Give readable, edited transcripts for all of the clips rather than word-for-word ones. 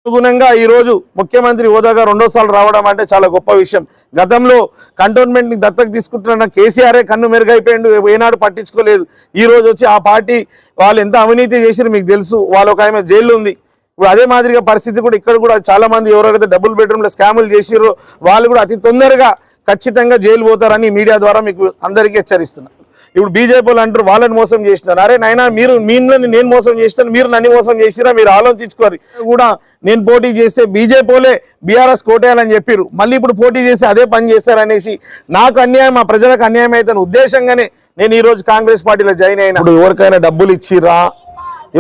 అనుగుణంగా ఈ రోజు ముఖ్యమంత్రి హోదాగా రెండోసార్లు రావడం అంటే చాలా గొప్ప విషయం. గతంలో కంటోన్మెంట్ ని దత్తత తీసుకుంటున్న కేసీఆరే కన్ను మెరుగైపోయిండు, ఏనాడు పట్టించుకోలేదు. ఈ రోజు వచ్చి ఆ పార్టీ వాళ్ళు ఎంత అవినీతి చేసిరో మీకు తెలుసు. వాళ్ళు ఒక ఆమె జైల్లో ఉంది. ఇప్పుడు అదే మాదిరిగా పరిస్థితి కూడా ఇక్కడ కూడా చాలా మంది ఎవరైతే డబుల్ బెడ్రూమ్లో స్కాములు చేసిరో వాళ్ళు కూడా అతి తొందరగా ఖచ్చితంగా జైలు పోతారని మీడియా ద్వారా మీకు అందరికీ హెచ్చరిస్తున్నారు. ఇప్పుడు బీజేపీలు అంటారు వాళ్ళని మోసం చేసినారు. అరే నాయనా, మీరు మీని నేను మోసం చేసినాను, మీరు నన్ను మోసం చేసిరా, మీరు ఆలోచించుకోరు. కూడా నేను పోటీ చేస్తే బీజేపీలే బీఆర్ఎస్ కోటేయాలని చెప్పారు. మళ్ళీ ఇప్పుడు పోటీ చేసి అదే పని చేస్తారనేసి నాకు అన్యాయం, మా ప్రజలకు అన్యాయం అయితే ఉద్దేశంగానే నేను ఈరోజు కాంగ్రెస్ పార్టీలో జాయిన్ అయినా. ఇప్పుడు ఎవరికైనా డబ్బులు ఇచ్చిరా,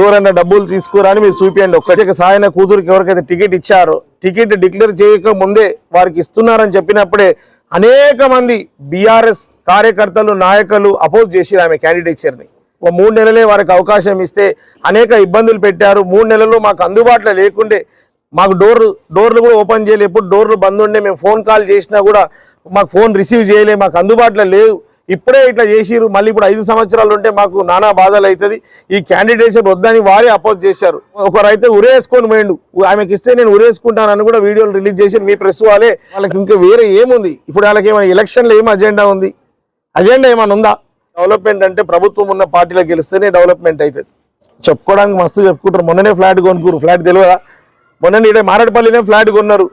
ఎవరైనా డబ్బులు తీసుకురా అని మీరు చూపించండి. ఒక్కటే సాయన కూతురికి ఎవరికైతే టికెట్ ఇచ్చారో టికెట్ డిక్లేర్ చేయక ముందే వారికి ఇస్తున్నారని చెప్పినప్పుడే అనేక మంది బీఆర్ఎస్ కార్యకర్తలు నాయకులు అపోజ్ చేసిరు ఆమె క్యాండిడేచర్ని. 3 నెలలే వారికి అవకాశం ఇస్తే అనేక ఇబ్బందులు పెట్టారు. 3 నెలలు మాకు అందుబాటులో లేకుండే, మాకు డోర్లు కూడా ఓపెన్ చేయలేదు. ఎప్పుడు డోర్లు బంద్ ఉండే, మేము ఫోన్ కాల్ చేసినా కూడా మాకు ఫోన్ రిసీవ్ చేయలే, మాకు అందుబాటులో లేవు. ఇప్పుడే ఇట్లా చేసిరు. మళ్ళీ ఇప్పుడు 5 సంవత్సరాలు ఉంటే మాకు నానా బాధలు అవుతుంది. ఈ క్యాండిడేషన్ వద్దని వారే అపోజ్ చేశారు. ఒకరైతే ఉరేసుకొని పోయిండు, ఆమెకి ఇస్తే నేను ఉరేసుకుంటానని కూడా వీడియోలు రిలీజ్ చేసి మీ ప్రెస్ వాళ్ళకి ఇంకా వేరే ఏముంది? ఇప్పుడు వాళ్ళకి ఏమైనా ఎలక్షన్లో ఏం అజెండా ఉంది? అజెండా ఏమైనా ఉందా? డెవలప్మెంట్ అంటే ప్రభుత్వం ఉన్న పార్టీలో గెలిస్తేనే డెవలప్మెంట్ అవుతుంది. చెప్పుకోవడానికి మస్తు చెప్పుకుంటారు. మొన్ననే ఫ్లాట్ కొనుక్కురు, ఫ్లాట్ తెలియదా? మొన్న ఇడే మారడపల్లినే ఫ్లాట్ కొన్నారు.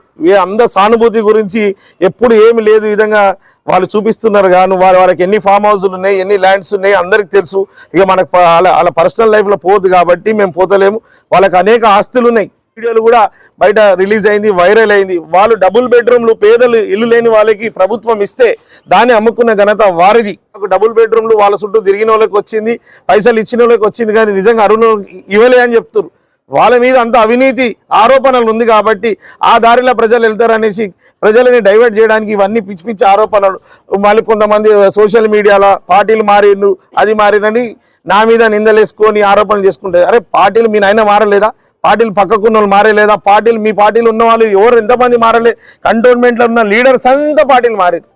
అంద సానుభూతి గురించి ఎప్పుడు ఏమి లేదు విధంగా వాళ్ళు చూపిస్తున్నారు. కానీ వాళ్ళకి ఎన్ని ఫామ్ హౌస్లు ఉన్నాయి, ఎన్ని ల్యాండ్స్ ఉన్నాయి అందరికి తెలుసు. ఇక మనకు వాళ్ళ పర్సనల్ లైఫ్లో పోదు కాబట్టి మేము పోతలేము. వాళ్ళకి అనేక ఆస్తులు ఉన్నాయి. వీడియోలు కూడా బయట రిలీజ్ అయింది, వైరల్ అయింది. వాళ్ళు డబుల్ బెడ్రూమ్లు పేదలు ఇల్లు లేని వాళ్ళకి ప్రభుత్వం ఇస్తే దాన్ని అమ్ముకున్న ఘనత వారిది. డబుల్ బెడ్రూమ్లు వాళ్ళ చుట్టూ తిరిగిన వాళ్ళకి వచ్చింది, పైసలు ఇచ్చిన వాళ్ళకి వచ్చింది, కానీ నిజంగా అరుణ ఇవ్వలే అని చెప్తారు. వాళ్ళ మీద అంత అవినీతి ఆరోపణలు ఉంది కాబట్టి ఆ దారిలో ప్రజలు వెళ్తారనేసి ప్రజలని డైవర్ట్ చేయడానికి ఇవన్నీ పిచ్చి పిచ్చి ఆరోపణలు. మళ్ళీ కొంతమంది సోషల్ మీడియాలో పార్టీలు మారిను, అది మారినని నా మీద నిందలేసుకొని ఆరోపణలు చేసుకుంటారు. అరే పార్టీలు మీ నాయన మారలేదా? పార్టీలు పక్కకున్న వాళ్ళు మారలేదా? పార్టీలు మీ పార్టీలు ఉన్న వాళ్ళు ఎవరు ఎంతమంది మారలే? కంటోన్మెంట్లో ఉన్న లీడర్స్ అంతా పార్టీలు మారారు.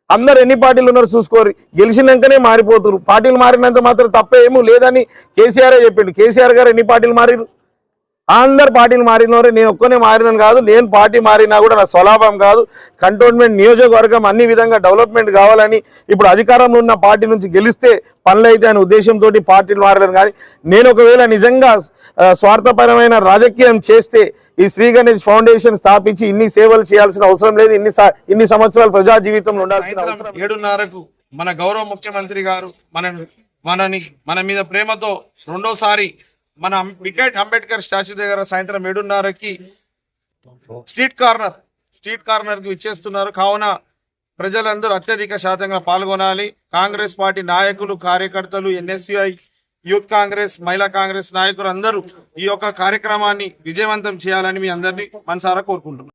అందరు ఎన్ని పార్టీలు ఉన్నారు చూసుకోరు, గెలిచినాకనే మారిపోతారు. పార్టీలు మారినంత మాత్రం తప్పేమూ లేదని కేసీఆరే చెప్పిండు. కేసీఆర్ గారు ఎన్ని పార్టీలు మారిరు? అందరు పార్టీలు మారినవారే. నేను ఒక్కనే మారినని కాదు, నేను పార్టీ మారినా కూడా నా స్వలాభం కాదు. కంటోన్మెంట్ నియోజకవర్గం అన్ని విధంగా డెవలప్మెంట్ కావాలని ఇప్పుడు అధికారంలో ఉన్న పార్టీ నుంచి గెలిస్తే పనులు అయితే అనే ఉద్దేశంతో పార్టీలు మారలేను. కానీ నేను ఒకవేళ నిజంగా స్వార్థపరమైన రాజకీయం చేస్తే ఈ శ్రీ గణేష్ ఫౌండేషన్ స్థాపించి ఇన్ని సేవలు చేయాల్సిన అవసరం లేదు. ఇన్ని సంవత్సరాలు ప్రజా జీవితంలో ఉండాల్సిన అవసరం. 7:30కు మన గౌరవ ముఖ్యమంత్రి గారు మన మీద ప్రేమతో రెండోసారి మన వికెట్ అంబేద్కర్ స్టాచ్యూ దగ్గర సాయంత్రం 7:30కి స్ట్రీట్ కార్నర్కి ఇచ్చేస్తున్నారు. కావున ప్రజలందరూ అత్యధిక శాతంగా పాల్గొనాలి. కాంగ్రెస్ పార్టీ నాయకులు, కార్యకర్తలు, ఎన్ఎస్యుఐ, యూత్ కాంగ్రెస్, మహిళా కాంగ్రెస్ నాయకులు అందరూ ఈ యొక్క కార్యక్రమాన్ని విజయవంతం చేయాలని మీ అందరినీ మనసారా కోరుకుంటున్నాను.